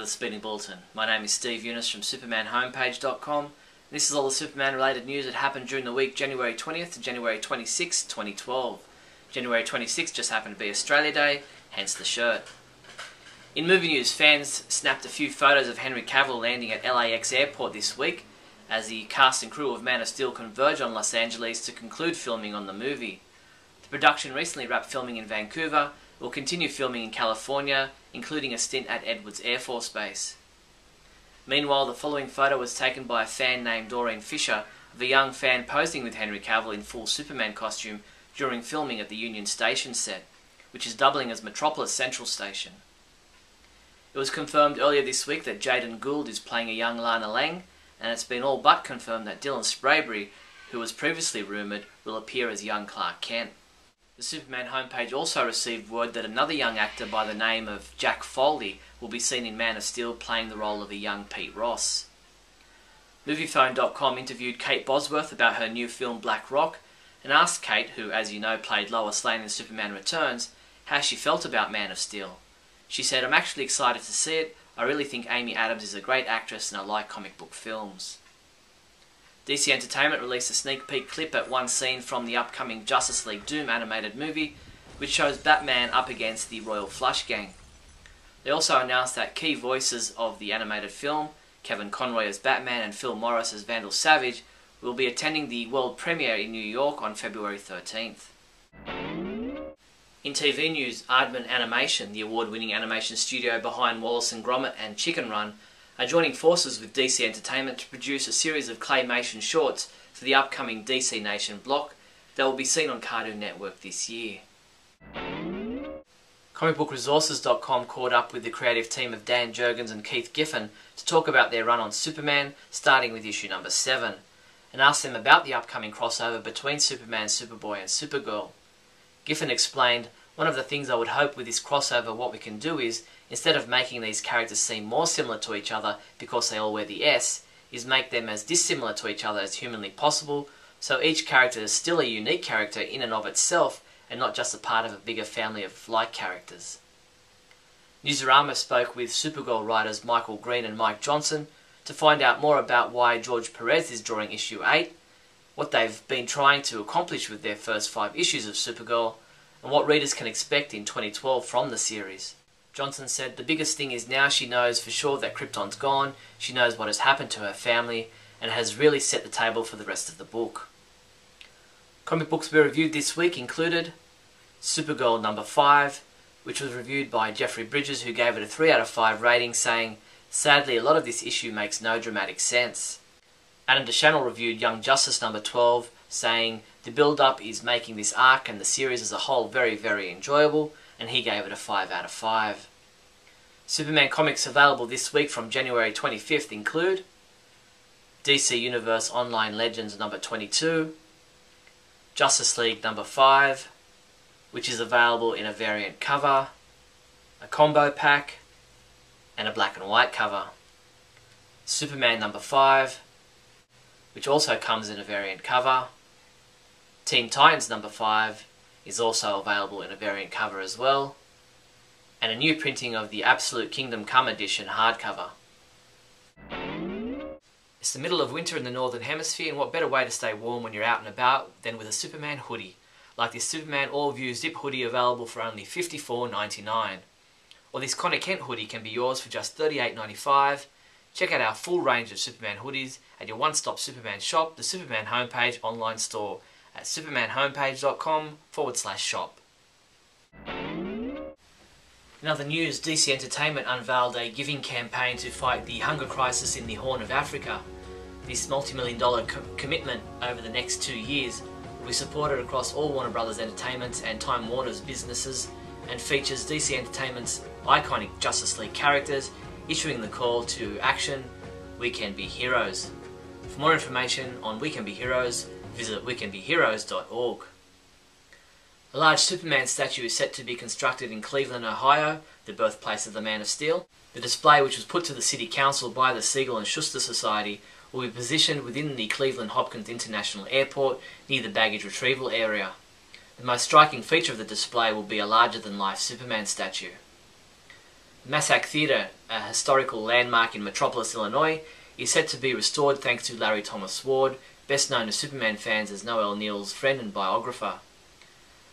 the Speeding Bulletin. My name is Steve Younis from supermanhomepage.com. This is all the Superman related news that happened during the week January 20th to January 26th, 2012. January 26th just happened to be Australia Day, hence the shirt. In movie news, fans snapped a few photos of Henry Cavill landing at LAX airport this week as the cast and crew of Man of Steel converge on Los Angeles to conclude filming on the movie. The production recently wrapped filming in Vancouver, will continue filming in California, including a stint at Edwards Air Force Base. Meanwhile, the following photo was taken by a fan named Doreen Fisher of a young fan posing with Henry Cavill in full Superman costume during filming at the Union Station set, which is doubling as Metropolis Central Station. It was confirmed earlier this week that Jaden Gould is playing a young Lana Lang, and it's been all but confirmed that Dylan Sprayberry, who was previously rumoured, will appear as young Clark Kent. The Superman homepage also received word that another young actor by the name of Jack Foley will be seen in Man of Steel playing the role of a young Pete Ross. Moviephone.com interviewed Kate Bosworth about her new film Black Rock and asked Kate, who as you know played Lois Lane in Superman Returns, how she felt about Man of Steel. She said, "I'm actually excited to see it. I really think Amy Adams is a great actress and I like comic book films." DC Entertainment released a sneak peek clip at one scene from the upcoming Justice League Doom animated movie, which shows Batman up against the Royal Flush Gang. They also announced that key voices of the animated film, Kevin Conroy as Batman and Phil Morris as Vandal Savage, will be attending the world premiere in New York on February 13th. In TV news, Aardman Animation, the award-winning animation studio behind Wallace and Gromit and Chicken Run, are joining forces with DC Entertainment to produce a series of claymation shorts for the upcoming DC Nation block that will be seen on Cartoon Network this year. ComicBookResources.com caught up with the creative team of Dan Jurgens and Keith Giffen to talk about their run on Superman, starting with issue number 7, and asked them about the upcoming crossover between Superman, Superboy and Supergirl. Giffen explained, "One of the things I would hope with this crossover what we can do is, instead of making these characters seem more similar to each other because they all wear the S, is make them as dissimilar to each other as humanly possible, so each character is still a unique character in and of itself and not just a part of a bigger family of like characters." Newsarama spoke with Supergirl writers Michael Green and Mike Johnson to find out more about why George Perez is drawing issue 8, what they've been trying to accomplish with their first 5 issues of Supergirl, and what readers can expect in 2012 from the series. Johnson said the biggest thing is now she knows for sure that Krypton's gone, she knows what has happened to her family, and has really set the table for the rest of the book. Comic books we reviewed this week included Supergirl number 5, which was reviewed by Jeffrey Bridges, who gave it a 3 out of 5 rating, saying, "Sadly, a lot of this issue makes no dramatic sense." Adam DeChannel reviewed Young Justice number 12, saying, "The build-up is making this arc and the series as a whole very, very enjoyable," and he gave it a 5 out of 5. Superman comics available this week from January 25th include DC Universe Online Legends number 22, Justice League number 5, which is available in a variant cover, a combo pack, and a black and white cover. Superman number 5, which also comes in a variant cover. Teen Titans number 5 is also available in a variant cover as well, and a new printing of the Absolute Kingdom Come edition hardcover. It's the middle of winter in the Northern Hemisphere, and what better way to stay warm when you're out and about than with a Superman hoodie, like this Superman All-View Zip hoodie available for only $54.99. Or this Connor Kent hoodie can be yours for just $38.95. Check out our full range of Superman hoodies at your one-stop Superman shop, the Superman Homepage online store, at supermanhomepage.com/shop. In other news, DC Entertainment unveiled a giving campaign to fight the hunger crisis in the Horn of Africa. This multi-million-dollar commitment over the next 2 years will be supported across all Warner Brothers Entertainment and Time Warner's businesses and features DC Entertainment's iconic Justice League characters issuing the call to action, "We can be heroes." For more information on We Can Be Heroes, visit wecanbeheroes.org. A large Superman statue is set to be constructed in Cleveland, Ohio, the birthplace of the Man of Steel. The display, which was put to the City Council by the Siegel and Schuster Society, will be positioned within the Cleveland Hopkins International Airport near the baggage retrieval area. The most striking feature of the display will be a larger-than-life Superman statue. Massac Theatre, a historical landmark in Metropolis, Illinois, is set to be restored thanks to Larry Thomas Ward, best known to Superman fans as Noel Neal's friend and biographer.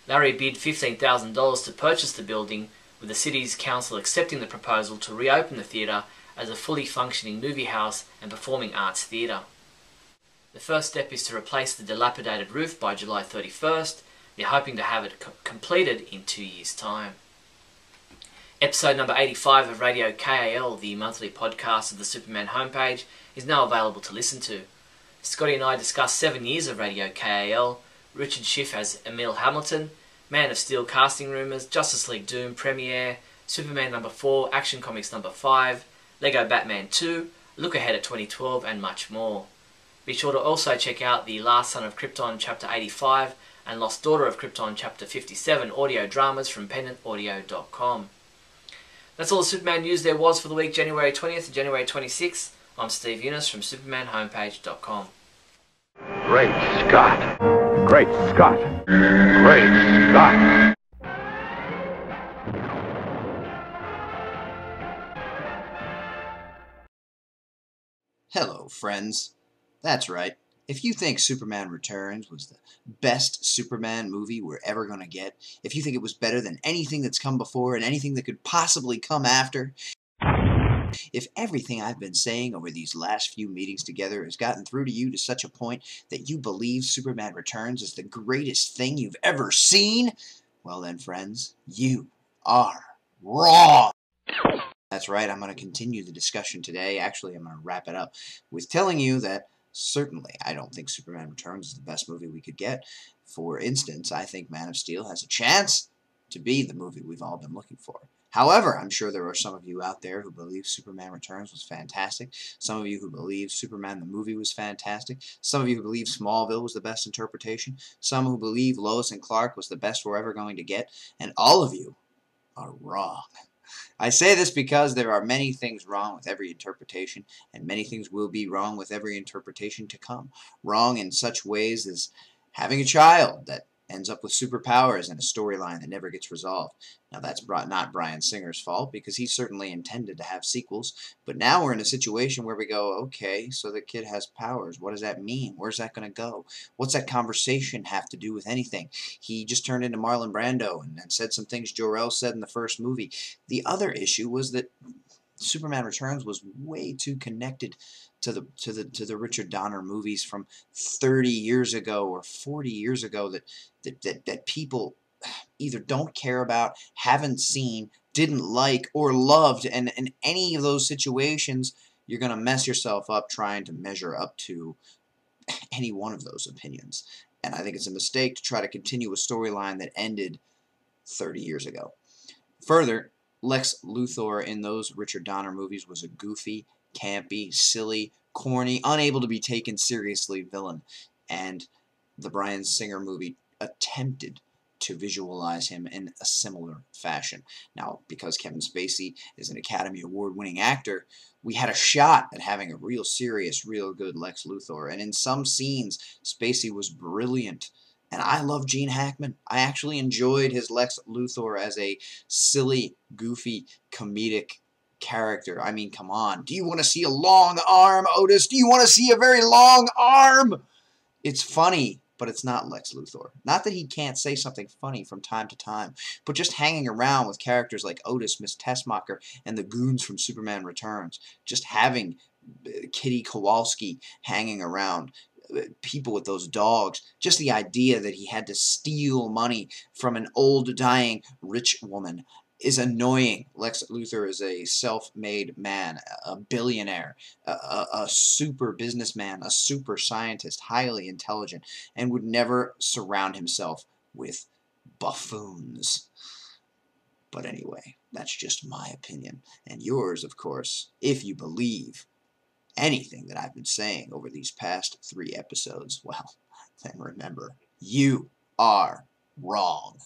Larry bid $15,000 to purchase the building, with the city's council accepting the proposal to reopen the theatre as a fully functioning movie house and performing arts theatre. The first step is to replace the dilapidated roof by July 31st. They're hoping to have it completed in 2 years' time. Episode number 85 of Radio KAL, the monthly podcast of the Superman homepage, is now available to listen to. Scotty and I discuss 7 years of Radio KAL, Richard Schiff as Emil Hamilton, Man of Steel casting rumours, Justice League Doom premiere, Superman number 4, Action Comics number 5, Lego Batman 2, look ahead at 2012 and much more. Be sure to also check out the Last Son of Krypton chapter 85 and Lost Daughter of Krypton chapter 57 audio dramas from pendantaudio.com. That's all the Superman news there was for the week January 20th to January 26th. I'm Steve Younis from supermanhomepage.com. Great Scott! Great Scott! Great Scott! Hello, friends. That's right. If you think Superman Returns was the best Superman movie we're ever going to get, if you think it was better than anything that's come before and anything that could possibly come after, if everything I've been saying over these last few meetings together has gotten through to you to such a point that you believe Superman Returns is the greatest thing you've ever seen, well then, friends, you are wrong. That's right, I'm going to continue the discussion today. Actually, I'm going to wrap it up with telling you that certainly, I don't think Superman Returns is the best movie we could get. For instance, I think Man of Steel has a chance to be the movie we've all been looking for. However, I'm sure there are some of you out there who believe Superman Returns was fantastic. Some of you who believe Superman the movie was fantastic. Some of you who believe Smallville was the best interpretation. Some who believe Lois and Clark was the best we're ever going to get. And all of you are wrong. I say this because there are many things wrong with every interpretation, and many things will be wrong with every interpretation to come. Wrong in such ways as having a child that ends up with superpowers and a storyline that never gets resolved. Now that's not Bryan Singer's fault, because he certainly intended to have sequels, but now we're in a situation where we go, okay, so the kid has powers. What does that mean? Where's that going to go? What's that conversation have to do with anything? He just turned into Marlon Brando and said some things Jor-El said in the first movie. The other issue was that Superman Returns was way too connected to the Richard Donner movies from 30 years ago or 40 years ago that people either don't care about, haven't seen, didn't like, or loved. And in any of those situations, you're going to mess yourself up trying to measure up to any one of those opinions. And I think it's a mistake to try to continue a storyline that ended 30 years ago. Further, Lex Luthor in those Richard Donner movies was a goofy, campy, silly, corny, unable to be taken seriously villain. And the Bryan Singer movie attempted to visualize him in a similar fashion. Now, because Kevin Spacey is an Academy Award-winning actor, we had a shot at having a real serious, real good Lex Luthor. And in some scenes, Spacey was brilliant. And I love Gene Hackman. I actually enjoyed his Lex Luthor as a silly, goofy, comedic character. I mean, come on. Do you want to see a long arm, Otis? Do you want to see a very long arm? It's funny, but it's not Lex Luthor. Not that he can't say something funny from time to time, but just hanging around with characters like Otis, Miss Tessmacher, and the goons from Superman Returns. Just having Kitty Kowalski hanging around, people with those dogs. Just the idea that he had to steal money from an old, dying, rich woman is annoying. Lex Luthor is a self-made man, a billionaire, a super businessman, a super scientist, highly intelligent, and would never surround himself with buffoons. But anyway, that's just my opinion, and yours, of course, if you believe anything that I've been saying over these past 3 episodes. Well, then remember, you are wrong.